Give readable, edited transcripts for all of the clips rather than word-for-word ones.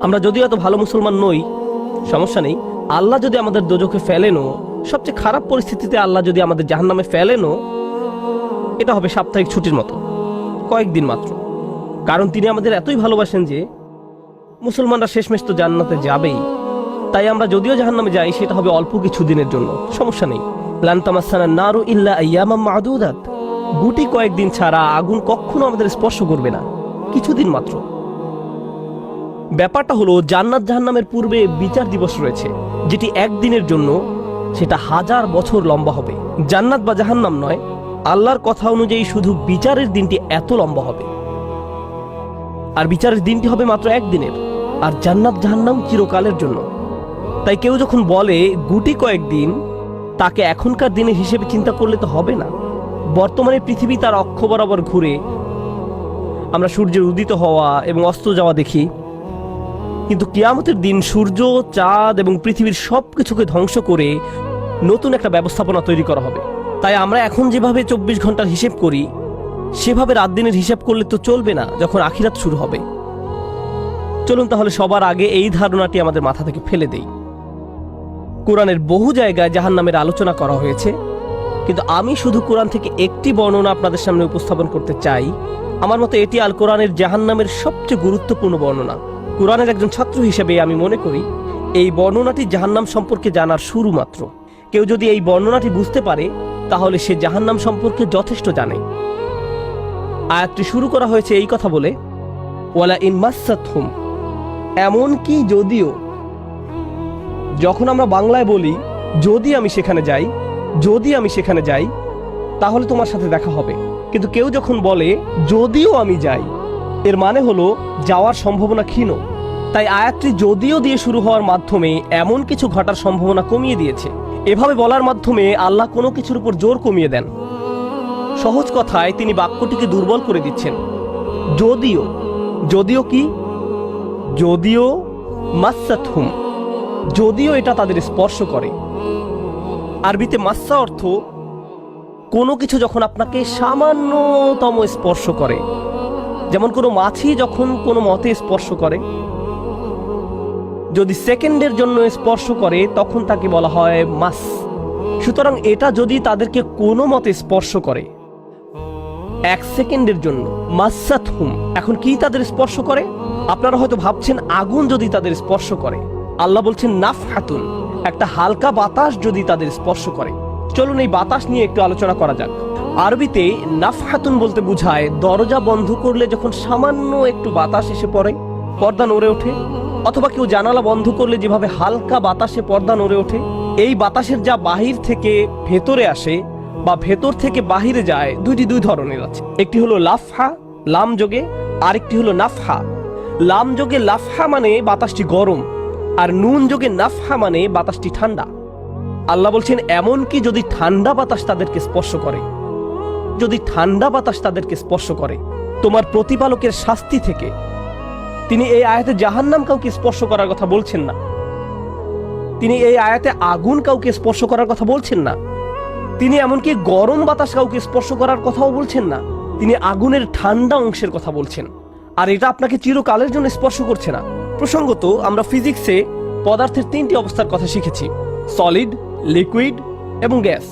আমরা যদিও এত ভালো মুসলমান নই, সমস্যা নেই। আল্লাহ যদি আমাদের দোজখে ফেলেনও, সবচেয়ে খারাপ পরিস্থিতিতে আল্লাহ যদি আমাদের জাহান্নামে ফেলেনও, এটা হবে সাপ্তাহিক ছুটির মতো, কয়েকদিন মাত্র। কারণ তিনি আমাদের এতই ভালোবাসেন যে মুসলমানরা শেষমেশ তো জান্নাতে যাবেই। তাই আমরা যদিও জাহান্নামে যাই, সেটা হবে অল্প কিছু দিনের জন্য, সমস্যা নেই। লান তামাসসানা নারু ইল্লা আইয়ামাম মা'দুদাত, গুটি কয়েকদিন ছাড়া আগুন কখনো আমাদের স্পর্শ করবে না, কিছুদিন মাত্র। ব্যাপারটা হলো, জান্নাত জাহান্নামের পূর্বে বিচার দিবস রয়েছে, যেটি একদিনের জন্য, সেটা 1000 বছর লম্বা হবে। জান্নাত বা জাহান্নাম নয়, আল্লাহর কথা অনুযায়ী শুধু বিচারের দিনটি এত লম্বা হবে। আর বিচারের দিনটি হবে মাত্র একদিনের, আর জান্নাত জাহান্নাম চিরকালের জন্য। তাই কেউ যখন বলে গুটি কয়েকদিন, তাকে এখনকার দিনের হিসেবে চিন্তা করলে তো হবে না। বর্তমানে পৃথিবী তার অক্ষ বরাবর ঘুরে, আমরা সূর্যের উদিত হওয়া এবং অস্ত যাওয়া দেখি, কিন্তু কিয়ামতের দিন সূর্য, চাঁদ এবং পৃথিবীর সব কিছুকে ধ্বংস করে নতুন একটা ব্যবস্থাপনা তৈরি করা হবে। তাই আমরা এখন যেভাবে 24 ঘন্টার হিসেব করি, সেভাবে রাত দিনের হিসাব করলে তো চলবে না যখন আখিরাত শুরু হবে। চলুন তাহলে সবার আগে এই ধারণাটি আমাদের মাথা থেকে ফেলে দেই। কোরআনের বহু জায়গায় জাহান্নামের আলোচনা করা হয়েছে, কিন্তু আমি শুধু কোরআন থেকে একটি বর্ণনা আপনাদের সামনে উপস্থাপন করতে চাই। আমার মতে এটি আল কোরআনের জাহান্নামের সবচেয়ে গুরুত্বপূর্ণ বর্ণনা। কোরআনের একজন ছাত্র হিসেবে আমি মনে করি এই বর্ণনাটি জাহান্নাম সম্পর্কে জানার শুরু মাত্র। কেউ যদি এই বর্ণনাটি বুঝতে পারে, তাহলে সে জাহান্নাম সম্পর্কে যথেষ্ট জানে। আয়াতটি শুরু করা হয়েছে এই কথা বলে, ওয়ালা ইন মাসসাতহুম, এমনকি যদিও। যখন আমরা বাংলায় বলি যদি আমি সেখানে যাই, যদি আমি সেখানে যাই, তাহলে তোমার সাথে দেখা হবে। কিন্তু কেউ যখন বলে যদিও আমি যাই, এর মানে হলো যাওয়ার সম্ভাবনা ক্ষীণ। তাই আয়াতটি যদিও দিয়ে শুরু হওয়ার মাধ্যমে এমন কিছু ঘটার সম্ভাবনা কমিয়ে দিয়েছে। এভাবে বলার মাধ্যমে আল্লাহ কোনো কিছুর উপর জোর কমিয়ে দেন। সহজ কথায় তিনি বাক্যটিকে দুর্বল করে দিচ্ছেন। যদিও, যদিও কি? যদিও মাসসাতহুম, যদিও এটা তাদের স্পর্শ করে। আরবিতে মাসসা অর্থ কোনো কিছু যখন আপনাকে সামান্যতম স্পর্শ করে, যেমন কোনো মাছি যখন কোনো মতে স্পর্শ করে। যদি সেকেন্ডের জন্য স্পর্শ করে, তখন তাকে বলা হয় মাস। সুতরাং এটা যদি তাদেরকে কোনো মতে স্পর্শ করে 1 সেকেন্ডের জন্য, মাসসাতহুম। এখন কি তাদের স্পর্শ করে? আপনারা হয়তো ভাবছেন আগুন যদি তাদের স্পর্শ করে। আল্লাহ বলছেন নাফহাতুন, একটা হালকা বাতাস যদি তাদের স্পর্শ করে। চলুন এই বাতাস নিয়ে একটু আলোচনা করা যাক। আরবিতে নাফহাতুন বলতে বোঝায় দরজা বন্ধ করলে যখন সামান্য একটু বাতাস এসে পড়ে, পর্দা নড়ে ওঠে, অথবা কেউ জানালা বন্ধ করলে যেভাবে হালকা বাতাসে পর্দা নড়ে ওঠে। এই বাতাসের যা বাহির থেকে ভেতরে আসে বা ভেতর থেকে বাহিরে যায়, দুই ধরনের আছে। একটি হলো লাফহা, লাম যোগে, আরেকটি হলো নাফহা। লাম যোগে লাফহা মানে বাতাসটি গরম, আর নুন যোগে নাফহা মানে বাতাসটি ঠান্ডা। আল্লাহ বলছেন এমনকি যদি ঠান্ডা বাতাস তাদেরকে স্পর্শ করে, যদি ঠান্ডা বাতাস তাদেরকে স্পর্শ করে, তোমার প্রতিপালকের শাস্তি থেকে। তিনি এই আয়াতে জাহান্নাম কাউকে স্পর্শ করার কথা বলছেন না। তিনি এই আয়াতে আগুন কাউকে স্পর্শ করার কথা বলছেন না। তিনি এমনকি গরম বাতাস কাউকে স্পর্শ করার কথাও বলছেন না। তিনি আগুনের ঠান্ডা অংশের কথা বলছেন। আর এটা আপনাকে চিরকালের জন্য স্পর্শ করছে না। প্রসঙ্গত, আমরা ফিজিক্সে পদার্থের 3টি অবস্থার কথা শিখেছি: সলিড, লিকুইড এবং গ্যাস।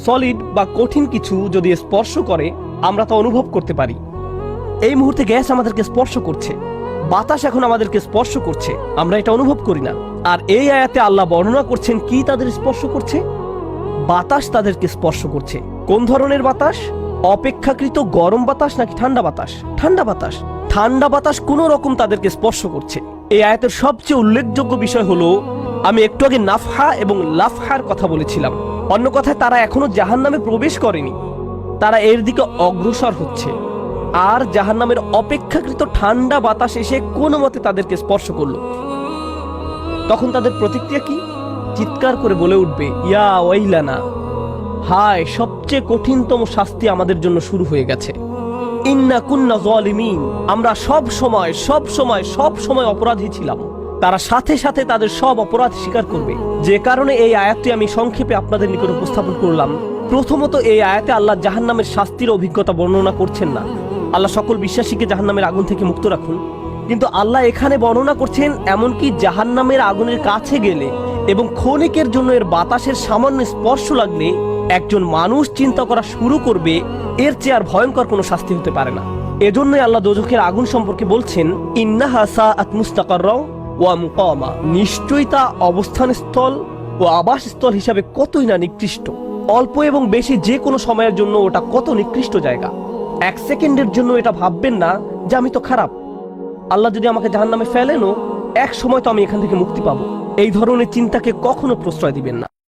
সলিড বা কঠিন কিছু যদি স্পর্শ করে, আমরা তা অনুভব করতে পারি। এই মুহূর্তে গ্যাস আমাদেরকে স্পর্শ করছে, বাতাস এখন আমাদেরকে স্পর্শ করছে, আমরা এটা অনুভব করি না। আর এই আয়াতে আল্লাহ বর্ণনা করছেন কি তাদের স্পর্শ করছে? বাতাস তাদেরকে স্পর্শ করছে। কোন ধরনের বাতাস? অপেক্ষাকৃত গরম বাতাস নাকি ঠান্ডা বাতাস? ঠান্ডা বাতাস। ঠান্ডা বাতাস কোন রকম তাদেরকে স্পর্শ করছে। এই আয়াতের সবচেয়ে উল্লেখযোগ্য বিষয় হলো, আমি একটু আগে নাফহা এবং লাফহার কথা বলেছিলাম। অন্য কথায়, তারা এখনো জাহান্নামে প্রবেশ করেনি, তারা এর দিকে অগ্রসর হচ্ছে। আর জাহান্নামের অপেক্ষাকৃত ঠান্ডা বাতাস এসে কোনো মতে তাদেরকে স্পর্শ করলো। তখন তাদের প্রতিক্রিয়া কি? চিৎকার করে বলে উঠবে, ইয়া ওয়াইলানা, হায়, সবচেয়ে কঠিনতম শাস্তি আমাদের জন্য শুরু হয়ে গেছে। ইন্না কুন্না যালিমিন, আমরা সব সময় অপরাধী ছিলাম। তারা সাথে সাথে তাদের সব অপরাধ স্বীকার করবে। যে কারণে এই আয়াতটি আমি সংক্ষেপে আপনাদের নিকট উপস্থাপন করলাম। প্রথমত, এই আয়াতে আল্লাহ জাহান্নামের শাস্তির অভিজ্ঞতা বর্ণনা করছেন না। আল্লাহ সকল বিশ্বাসীকে জাহান্নামের আগুন থেকে মুক্ত রাখুন। কিন্তু আল্লাহ এখানে বর্ণনা করছেন এমনকি জাহান্নামের আগুনের কাছে গেলে এবং ক্ষণিকের জন্য এর বাতাসের সামান্য স্পর্শ লাগলে একজন মানুষ চিন্তা করা শুরু করবে এর চেয়ে আর ভয়ঙ্কর কোনো শাস্তি হতে পারে না। এজন্যই আল্লাহ দোজখের আগুন সম্পর্কে বলছেন ইন্নাহা সাআত মুস্তাকাররা ওয়া মুকামা, নিশ্চয়ই তা অবস্থানস্থল ও আবাসস্থল হিসাবে কতই না নিকৃষ্ট। অল্প এবং বেশি যে কোনো সময়ের জন্য ওটা কত নিকৃষ্ট জায়গা। এক সেকেন্ডের জন্য এটা ভাববেন না যে আমি তো খারাপ, আল্লাহ যদি আমাকে জাহান্নামে ফেলেনও এক সময় তো আমি এখান থেকে মুক্তি পাবো, এই ধরনের চিন্তাকে কখনো প্রশ্রয় দিবেন না।